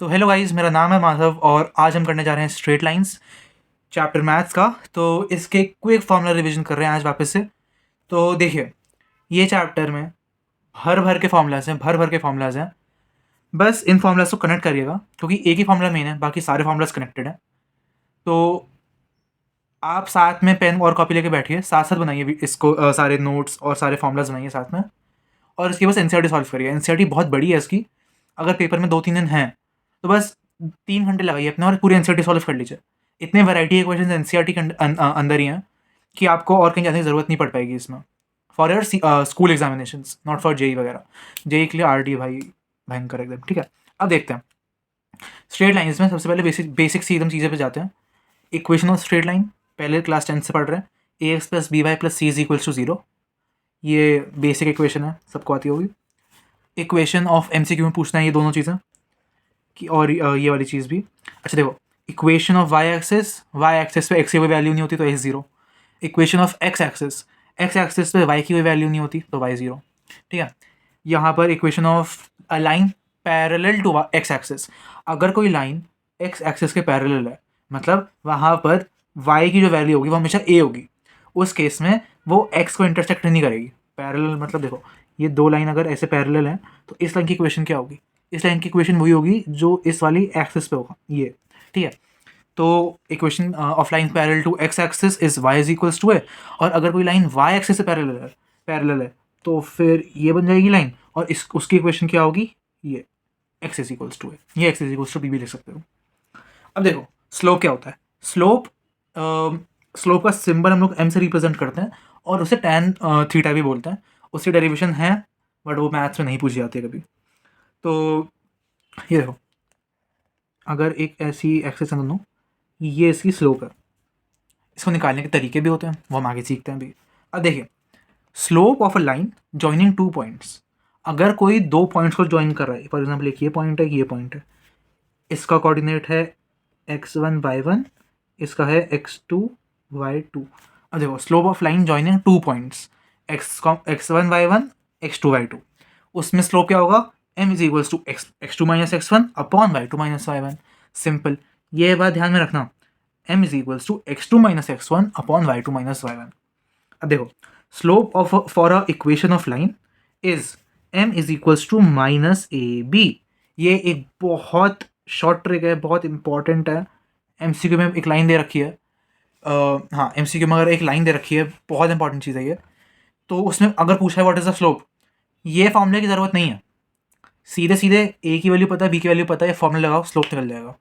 तो hello guys, मेरा नाम है माधव और आज हम करने जा रहे हैं स्ट्रेट लाइंस चैप्टर मैथ्स का। तो इसके क्विक फार्मूला रिवीजन कर रहे हैं आज वापस से। तो देखिए, ये चैप्टर में भर भर के फार्मूलाज हैं, भर भर के फार्मूलाज हैं। बस इन फार्मूलाज को कनेक्ट करिएगा क्योंकि एक ही फार्मूला मेन है, बाकी सारे फार्मूलाज कनेक्टेड हैं। तो आप साथ में पेन और कॉपी लेके बैठिए, साथ साथ बनाइए भी इसको, सारे नोट्स और सारे फार्मूलाज बनाइए साथ में। और इसकी बस एनसीईआरटी सॉल्व करिए। एनसीईआरटी बहुत बड़ी है इसकी। अगर पेपर में 2-3 दिन हैं तो बस 3 घंटे लगाइए अपने और पूरी एनसीईआरटी सॉल्व कर लीजिए। इतने वैरायटी के क्वेश्चन एनसीईआरटी के अंदर ही हैं कि आपको और कहीं जाने की ज़रूरत नहीं पड़ पाएगी इसमें। For your school examination, not for JEE वगैरह। जेई के लिए आरटी भाई भयंकर एकदम। ठीक है, अब देखते हैं स्ट्रेट लाइन्स में। सबसे पहले बेसिक सी एकदम चीज़ें पे जाते हैं। इक्वेशन ऑफ स्ट्रेट लाइन पहले क्लास 10 से पढ़ रहे हैं। A x plus b y plus c is equals to 0। ये बेसिक इक्वेशन है, सबको आती होगी। इक्वेशन ऑफ एमसीक्यू में पूछना है ये दोनों चीज़ें कि, और ये वाली चीज़ भी। अच्छा देखो, इक्वेशन ऑफ वाई एक्सेस पे एक्स की कोई वैल्यू नहीं होती तो x 0। Equation of x axis पे वाई की कोई वैल्यू नहीं होती तो वाई 0। ठीक है, यहाँ पर equation of a line parallel to x axis. अगर कोई लाइन एक्स एक्सेस के पैरेलल है, मतलब वहाँ पर वाई की जो वैल्यू होगी वो हमेशा ए होगी। उस केस में वो एक्स को इंटरसेक्ट नहीं करेगी। पैरेलल मतलब देखो, ये दो लाइन अगर ऐसे पैरेलल हैं तो इस लाइन की इक्वेशन क्या होगी? इस लाइन की इक्वेशन वही होगी जो इस वाली एक्सिस पे होगा, ये। ठीक है, तो equation of line parallel to x axis is y is equals to a. और अगर कोई लाइन वाई एक्सिस से पैरेलल है तो फिर ये बन जाएगी लाइन, और इस उसकी इक्वेशन क्या होगी? ये x is equals to a. ये x is equals to b भी लिख सकते हो। अब देखो स्लोप क्या होता है। स्लोप का सिंबल हम लोग एम से रिप्रेजेंट करते हैं और उसे टैन थीटा भी बोलते हैं। उसकी डेरिवेशन है बट वो मैथ्स में नहीं पूछी जाती है कभी। तो ये देखो, अगर एक ऐसी एक्सिस है दोनों, ये इसकी स्लोप है। इसको निकालने के तरीके भी होते हैं, वो हम आगे सीखते हैं अभी। अब देखिए, slope of a line joining 2 points. अगर कोई 2 पॉइंट्स को ज्वाइन कर रहा है, फॉर एग्जाम्पल एक ये पॉइंट है, ये पॉइंट है, इसका कोऑर्डिनेट है x1 y1, इसका है x2 y2। अब देखो, slope of line joining 2 points, x1 y1 x2 y2, उसमें स्लोप क्या होगा? m is equals to x2 minus x1 upon y2 minus y1। Simple, ये बात ध्यान में रखना, m is equals to x2 minus x1 upon y2 minus y1। अब देखो, slope of for a equation of line is m is equals to minus a b. ये एक बहुत शॉर्ट ट्रिक है, बहुत इंपॉर्टेंट है। एमसीक्यू में एक लाइन दे रखी है, हाँ एमसीक्यू में अगर एक लाइन दे रखी है, बहुत इंपॉर्टेंट चीज़ है ये। तो उसमें अगर पूछा है व्हाट इज़ द स्लोप, ये फॉर्मूले की ज़रूरत नहीं है। सीधे सीधे ए की वैल्यू पता है, बी की वैल्यू पता है, फॉर्मूला लगाओ, स्लोप निकल जाएगा।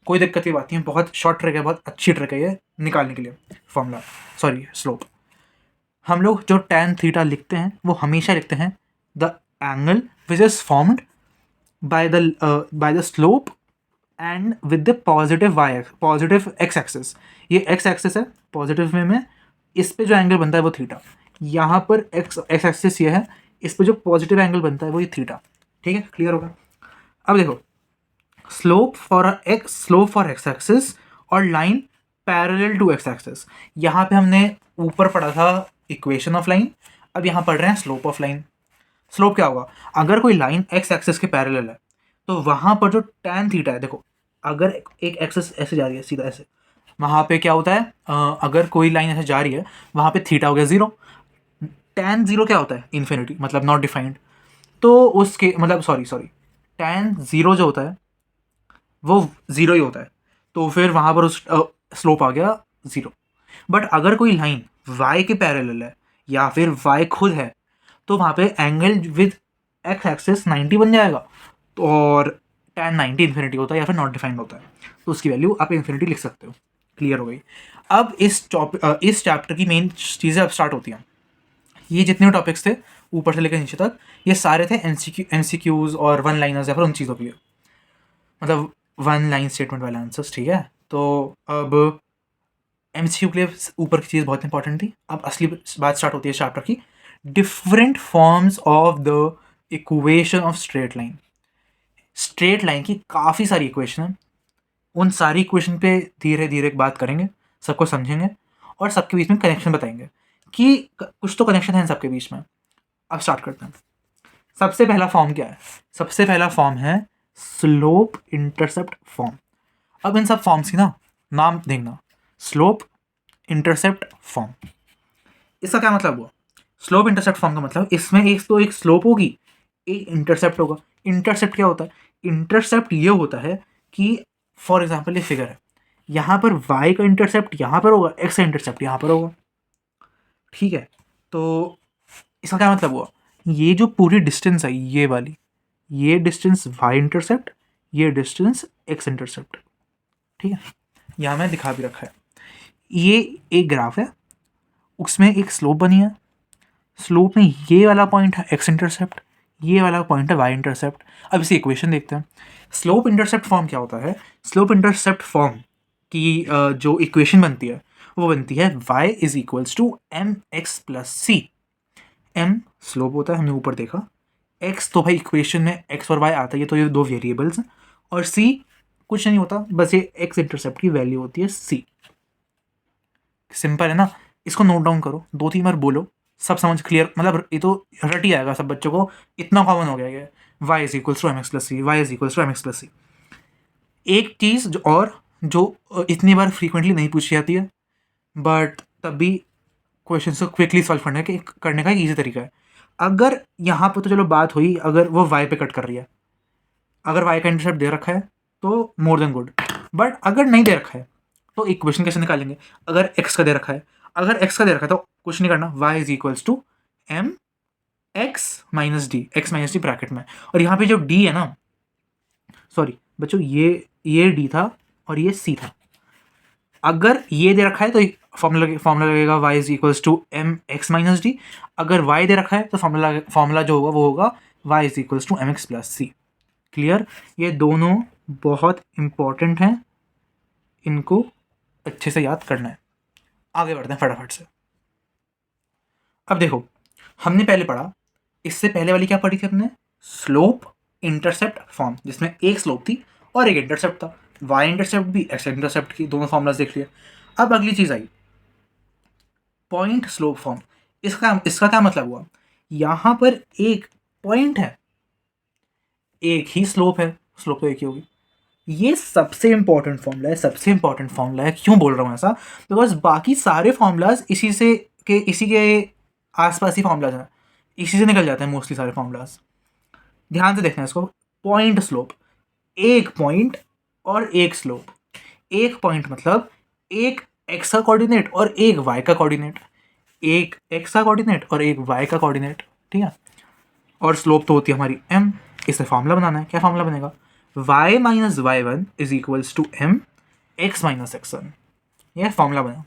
कोई दिक्कत की बात नहीं है, बहुत शॉर्ट ट्रिक है, बहुत अच्छी ट्रिक है ये निकालने के लिए फॉर्मूला, सॉरी स्लोप। हम लोग जो tan थीटा लिखते हैं वो हमेशा लिखते हैं the angle which is formed by the slope and with the positive x axis. ये एक्स एक्सिस है पॉजिटिव में इस पे जो एंगल बनता है वो थीटा। यहाँ पर एक्स एक्सिस ये है, इस पे जो पॉजिटिव एंगल बनता है वो ये थीटा। ठीक है, क्लियर होगा? अब देखो, स्लोप फॉर एक्स एक्सिस और line parallel to x axis. यहाँ पे हमने ऊपर पढ़ा था इक्वेशन ऑफ लाइन, अब यहाँ पढ़ रहे हैं स्लोप ऑफ लाइन। स्लोप क्या होगा? अगर कोई लाइन एक्स एक्सिस के पैरेलल है तो वहाँ पर जो टैन थीटा है, देखो अगर एक एक्सिस ऐसे जा रही है सीधा ऐसे, वहाँ पे क्या होता है, अगर कोई लाइन ऐसे जा रही है वहाँ पे थीटा हो गया 0। टैन 0 क्या होता है? इन्फिनिटी, मतलब नॉट डिफाइंड। तो उसके मतलब सॉरी टैन 0 जो होता है वो 0 ही होता है, तो फिर वहाँ पर उस स्लोप आ गया 0। बट अगर कोई लाइन y के पैरेलल है या फिर y खुद है तो वहाँ पे एंगल विद एक्स एक्सिस 90 बन जाएगा, तो और tan 90 इन्फिनिटी होता है या फिर नॉट डिफाइंड होता है, तो उसकी वैल्यू आप इन्फिनिटी लिख सकते हो। क्लियर हो गई? अब इस चैप्टर की मेन चीज़ें अब स्टार्ट होती हैं। ये जितने टॉपिक्स थे ऊपर से लेकर नीचे तक, ये सारे थे एमसीक्यूज और वन लाइनर्स या फिर उन चीज़ों के लिए, मतलब वन लाइन स्टेटमेंट वाले आंसर्स। ठीक है, तो अब एमसीक्यू के लिए ऊपर की चीज़ बहुत इंपॉर्टेंट थी। अब असली बात स्टार्ट होती है चैप्टर की, different forms of the equation of straight line. Straight line की काफ़ी सारी इक्वेशन है, उन सारी इक्वेशन पे धीरे धीरे बात करेंगे, सबको समझेंगे और सबके बीच में कनेक्शन बताएंगे कि कुछ तो कनेक्शन है इन सबके बीच में। अब स्टार्ट करते हैं। सबसे पहला फॉर्म क्या है? सबसे पहला फॉर्म है स्लोप इंटरसेप्ट फॉर्म। अब इन सब फॉर्म्स की ना नाम देखना, स्लोप इंटरसेप्ट फॉर्म। इसका क्या मतलब हुआ? स्लोप इंटरसेप्ट फॉर्म का मतलब इसमें एक तो एक स्लोप होगी, एक इंटरसेप्ट होगा। इंटरसेप्ट क्या होता है? इंटरसेप्ट ये होता है कि फॉर एग्जाम्पल ये फिगर है, यहाँ पर y का इंटरसेप्ट यहाँ पर होगा, x का इंटरसेप्ट यहाँ पर होगा, ठीक है। तो इसका क्या मतलब हुआ? ये जो पूरी डिस्टेंस है ये वाली, ये डिस्टेंस y इंटरसेप्ट, ये डिस्टेंस x इंटरसेप्ट, ठीक है। यहाँ मैंने दिखा भी रखा है। ये एक ग्राफ है, उसमें एक स्लोप बनी है, स्लोप में ये वाला पॉइंट है x इंटरसेप्ट, ये वाला पॉइंट है y इंटरसेप्ट। अब इसी इक्वेशन देखते हैं। स्लोप इंटरसेप्ट फॉर्म क्या होता है? स्लोप इंटरसेप्ट फॉर्म की जो इक्वेशन बनती है वो बनती है y is equals to m x plus c. m slope होता है, हमने ऊपर देखा, x तो भाई इक्वेशन में x और y आता है, ये तो ये दो वेरिएबल्स हैं, और c कुछ नहीं होता, बस ये x इंटरसेप्ट की वैल्यू होती है c। सिंपल है ना? इसको नोट डाउन करो, 2-3 बार बोलो, सब समझ क्लियर, मतलब ये तो रट ही आएगा सब बच्चों को, इतना कॉमन हो गया ये y is equals to m x plus c, y is equals to m x plus c. एक चीज़ जो इतनी बार फ्रीक्वेंटली नहीं पूछी जाती है, बट तब भी क्वेश्चन को क्विकली सॉल्व करने का एक ईजी तरीका है। अगर यहाँ पर तो चलो बात हुई, अगर वो y पे कट कर रही है, अगर y का इंटरसेप्ट दे रखा है तो मोर देन गुड, बट अगर नहीं दे रखा है तो इक्वेशन कैसे निकालेंगे? अगर x का दे रखा है, अगर x का दे रखा है तो कुछ नहीं करना, y is equals to m x minus d bracket में, और यहाँ पे जो d है ना, सॉरी बच्चों, ये d था और ये c था। अगर ये दे रखा है तो फॉर्मूला लगेगा y is equals to m x minus d. अगर y दे रखा है तो फॉर्मूला जो होगा वो होगा y is equals to m x plus c. Clear? ये दोनों बहुत इंपॉर्टेंट हैं, इनको अच्छे से याद करना है। आगे बढ़ते हैं फटाफट से। अब देखो, हमने पहले पढ़ा, इससे पहले वाली क्या पढ़ी थी हमने? स्लोप इंटरसेप्ट फॉर्म, जिसमें एक स्लोप थी और एक इंटरसेप्ट था, y इंटरसेप्ट भी x इंटरसेप्ट की, दोनों फॉर्मूलाज देख लिए। अब अगली चीज आई पॉइंट स्लोप फॉर्म। इसका क्या मतलब हुआ? यहां पर एक पॉइंट है, एक ही स्लोप है, स्लोप तो एक ही होगी। ये सबसे इंपॉर्टेंट फॉर्मूला है, सबसे इंपॉर्टेंट फॉर्मूला है। क्यों बोल रहा हूँ ऐसा? बिकॉज बाकी सारे फॉर्मूलाज इसी के आसपास ही फॉर्मूलाज हैं, इसी से निकल जाते हैं मोस्टली सारे फॉर्मूलाज। ध्यान से देखना इसको, पॉइंट स्लोप, एक पॉइंट और एक स्लोप। एक पॉइंट मतलब एक एक्स का कोऑर्डिनेट और एक वाई का कोऑर्डिनेट, एक एक्स का कोऑर्डिनेट और एक वाई का कोऑर्डिनेट, ठीक है। और स्लोप तो होती है हमारी m। इसे फॉर्मूला बनाना है, क्या फॉर्मूला बनेगा? y minus y one is equals to m x minus x one. यह फॉर्मूला बना,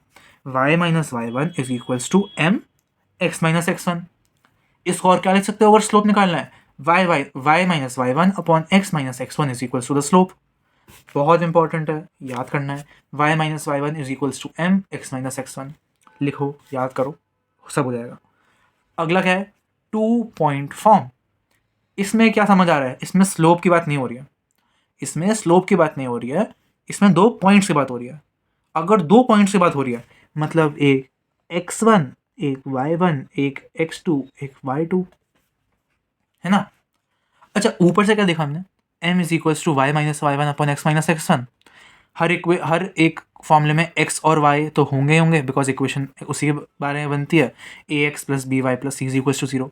y minus y one is equals to m x minus x one. इसको और क्या लिख सकते हो अगर स्लोप निकालना है? y minus y one upon x minus x one is equals to the slope. बहुत इंपॉर्टेंट है, याद करना है। y minus y one is equals to m x minus x one. लिखो, याद करो, सब हो जाएगा। अगला क्या है? 2 पॉइंट फॉर्म। इसमें क्या समझ आ रहा है? इसमें स्लोप की बात नहीं हो रही है, इसमें स्लोप की बात नहीं हो रही है, इसमें 2 पॉइंट्स की बात हो रही है। अगर 2 पॉइंट्स की बात हो रही है मतलब एक x1 एक y1 एक x2 एक y2, है ना? अच्छा, ऊपर से क्या देखा हमने? m is equals to y minus y one upon x minus x one. हर एक फॉर्मूले में x और y तो होंगे ही होंगे, बिकॉज इक्वेशन उसी के बारे में बनती है, a x plus b y plus c is equals to 0।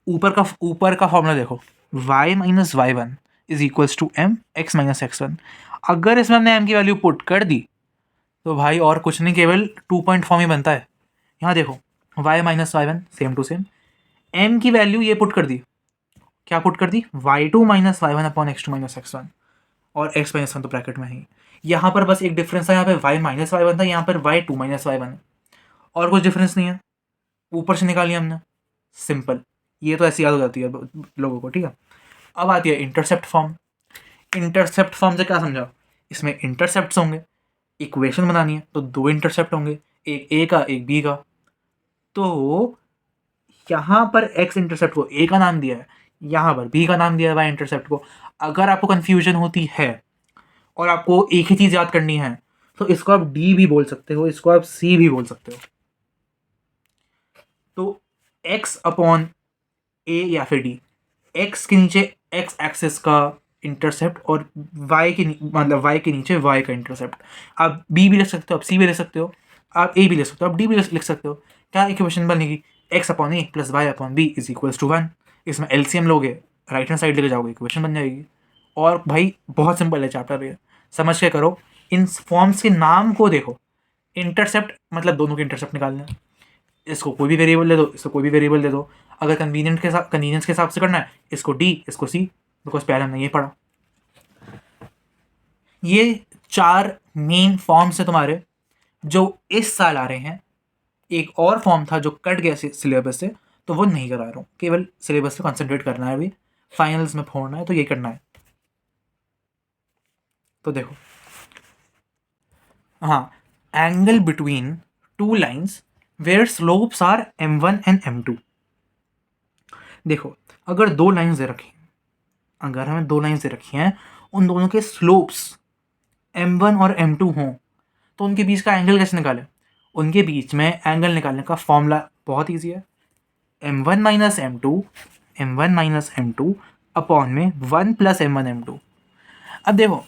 ऊपर का फॉर्मूला देखो, y minus y one is equals to m x minus x one. अगर इसमें हमने m की वैल्यू पुट कर दी तो भाई और कुछ नहीं, केवल 2 पॉइंट फॉर्म ही बनता है। यहाँ देखो, y minus y one same to same, m की वैल्यू ये पुट कर दी, क्या पुट कर दी? y2 minus y one upon x2 minus x one, और x माइनस वन तो ब्रैकेट में ही। यहाँ पर बस एक डिफरेंस था, यहाँ पे y माइनस वाई वन था, यहाँ पर y2 माइनस वाई वन है, और कुछ डिफरेंस नहीं है। ऊपर से निकाल लिया हमने, सिंपल। ये तो ऐसी याद हो जाती है लोगों को, ठीक है। अब आती है इंटरसेप्ट फॉर्म। इंटरसेप्ट फॉर्म से क्या समझा? इसमें इंटरसेप्ट्स होंगे, इक्वेशन बनानी है तो 2 इंटरसेप्ट होंगे, एक ए का एक बी का। तो यहाँ पर x इंटरसेप्ट को a का नाम दिया है, यहाँ पर b का नाम दिया है y इंटरसेप्ट को। अगर आपको कन्फ्यूजन होती है और आपको एक ही चीज़ याद करनी है तो इसको आप d भी बोल सकते हो, इसको आप c भी बोल सकते हो। तो x अपॉन a या फिर d, x के नीचे एक्स एक्सिस का इंटरसेप्ट और वाई के मतलब वाई के नीचे वाई का इंटरसेप्ट। आप बी भी लिख सकते हो, आप सी भी लिख सकते हो, आप ए भी लिख सकते हो, आप डी भी लिख सकते हो। क्या इक्वेशन बनेगी? X upon a plus y upon b is equals to 1। इसमें एलसीएम लोगे, राइट हैंड साइड लेके जाओगे, इक्वेशन बन जाएगी। और भाई बहुत सिंपल है चैप्टर ये, समझ के करो। इन फॉर्म्स के नाम को देखो। इंटरसेप्ट मतलब दोनों के इंटरसेप्ट निकालने हैं। इसको कोई भी वेरिएबल दे दो, इसको कोई भी वेरिएबल दे दो। अगर कन्वीनियंस के हिसाब से करना है, इसको डी, इसको सी, बिकॉज पहले हमने ये पढ़ा। ये 4 मेन फॉर्म्स है तुम्हारे जो इस साल आ रहे हैं। एक और फॉर्म था जो कट गया सिलेबस से, तो वो नहीं करा रहा हूँ। केवल सिलेबस पे कंसंट्रेट करना है, अभी फाइनल्स में फोड़ना है, तो ये करना है। तो देखो, हाँ, angle between 2 lines where slopes are m1 and m2। देखो, अगर 2 लाइन्स दे रखी, अगर हमें 2 लाइन्स दे रखी हैं, उन दोनों के स्लोप्स m1 और m2 हों, तो उनके बीच का एंगल कैसे निकालें? उनके बीच में एंगल निकालने का फॉर्मूला बहुत ईजी है। m1 minus M two upon में 1 प्लस m1 m2। अब देखो,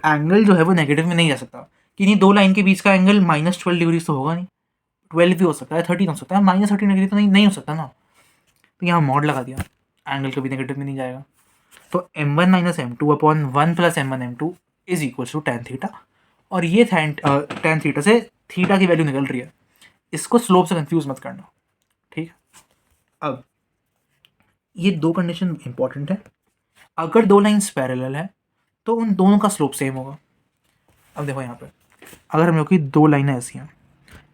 एंगल जो है वो नेगेटिव में नहीं जा सकता, कि नहीं 2 लाइन के बीच का एंगल -12 डिग्री तो होगा नहीं, 12 भी हो सकता है, 13 हो सकता है, -13 डिग्री तो नहीं हो सकता ना। तो यहाँ मॉड लगा दिया, एंगल कभी नेगेटिव में नहीं जाएगा। तो m1 minus m2 upon 1 plus m1 m2 is equal to tan theta. और ये tan थीटा से थीटा की वैल्यू निकल रही है। इसको स्लोप से कंफ्यूज मत करना, ठीक है। अब ये 2 कंडीशन इंपॉर्टेंट है। अगर 2 लाइन्स पैरेलल है तो उन दोनों का स्लोप सेम होगा। अब देखो यहाँ पे, अगर हम लोग की 2 लाइनें ऐसी हैं,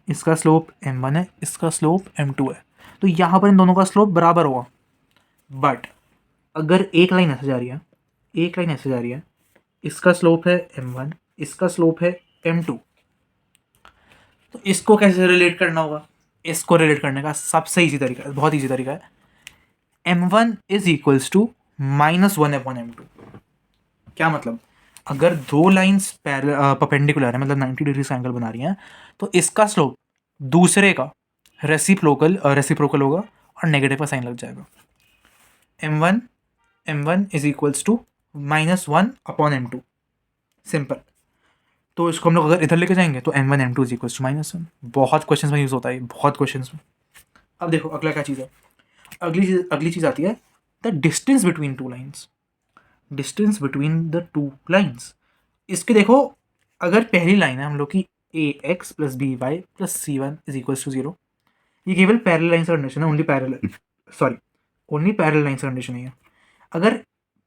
इसका स्लोप m1 है, इसका स्लोप m2 है, तो यहाँ पर इन दोनों का स्लोप बराबर होगा। बट अगर एक लाइन ऐसे जा रही है, एक लाइन ऐसे जा रही है, इसका स्लोप है m1, इसका स्लोप है m2, तो इसको कैसे रिलेट करना होगा? इसको रिलेट करने का सबसे ईजी तरीका, बहुत ईजी तरीका है, m1 is equals to -1 upon m2। क्या मतलब? अगर 2 लाइन्स परपेंडिकुलर है, मतलब 90 डिग्री का एंगल बना रही हैं, तो इसका स्लोप दूसरे का रेसिप्रोकल होगा और नेगेटिव का साइन लग जाएगा। m1 is equals to -1 upon m2, simple. तो इसको हम लोग अगर इधर लेके जाएंगे तो m1 m2 is equals to -1। बहुत क्वेश्चन में यूज़ होता है, बहुत क्वेश्चन में। अब देखो अगला क्या चीज़ है, अगली चीज़ आती है the distance between 2 lines. Distance between the 2 lines, इसके देखो, अगर पहली लाइन है हम लोग की ax plus b y plus c1 is equals to 0, ये केवल पैरेलल लाइन्स का कंडीशन है, ओनली पैरेलल लाइन्स का कंडीशन है। अगर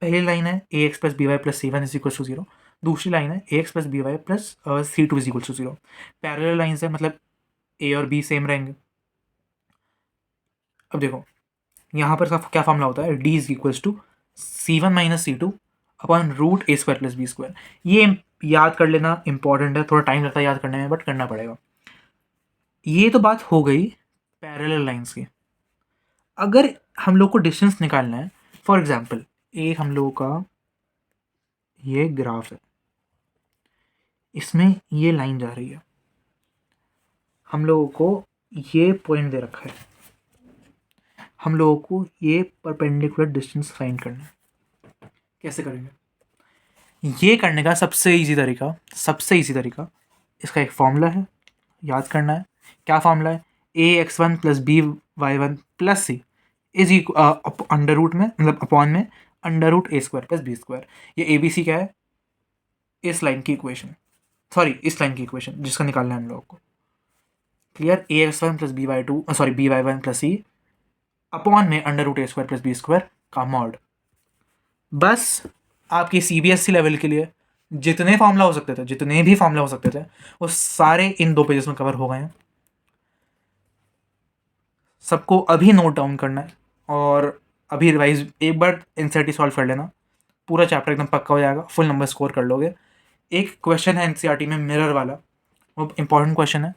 पहली लाइन है ax plus b y plus c1 is equals to 0, दूसरी लाइन है ax plus b y plus c2 is equals to 0। Parallel lines है, मतलब a और b सेम रहेंगे। अब देखो यहाँ पर क्या फॉर्मूला होता है, d is equals to c1 minus c2 upon root a square plus b square. ये याद कर लेना इंपॉर्टेंट है, थोड़ा टाइम लगता है याद करने में, बट करना पड़ेगा। ये तो बात हो गई पैरेलल लाइंस की। अगर हम लोग को डिस्टेंस निकालना है, फॉर एग्जांपल एक हम लोगों का ये ग्राफ है, इसमें ये लाइन जा रही है, हम लोगों को ये पॉइंट दे रखा है, हम लोगों को ये परपेंडिकुलर डिस्टेंस फाइंड करना है। कैसे करेंगे? ये करने का सबसे इजी तरीका, इसका एक फॉर्मूला है, याद करना है। क्या फॉर्मूला है? ax1 plus b y1 plus c is under root में, मतलब अपॉन में under root a square plus b square. ये ए बी सी क्या है? इस लाइन की इक्वेशन, जिसका निकालना है हम लोगों को। Clear? ax1 plus b y one plus c upon में under root a square plus b square का मॉड। बस आपके CBSE लेवल के लिए जितने भी फॉर्मूला हो सकते थे वो सारे इन 2 पेजेस में कवर हो गए हैं। सबको अभी नोट डाउन करना है और अभी रिवाइज एक बार NCERT सॉल्व कर लेना, पूरा चैप्टर एकदम पक्का हो जाएगा, फुल नंबर स्कोर कर लोगे। एक क्वेश्चन है NCERT में मिरर वाला, वो इंपॉर्टेंट क्वेश्चन है,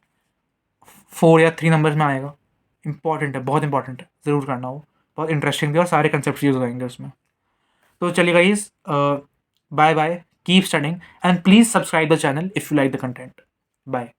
4 या 3 नंबर्स में आएगा, इंपॉर्टेंट है, बहुत इंपॉर्टेंट है, ज़रूर करना। वो बहुत इंटरेस्टिंग भी और सारे कंसेप्ट यूज हो जाएंगे उसमें। तो चलिए guys, bye bye, keep studying and please subscribe the channel if you like the content. Bye.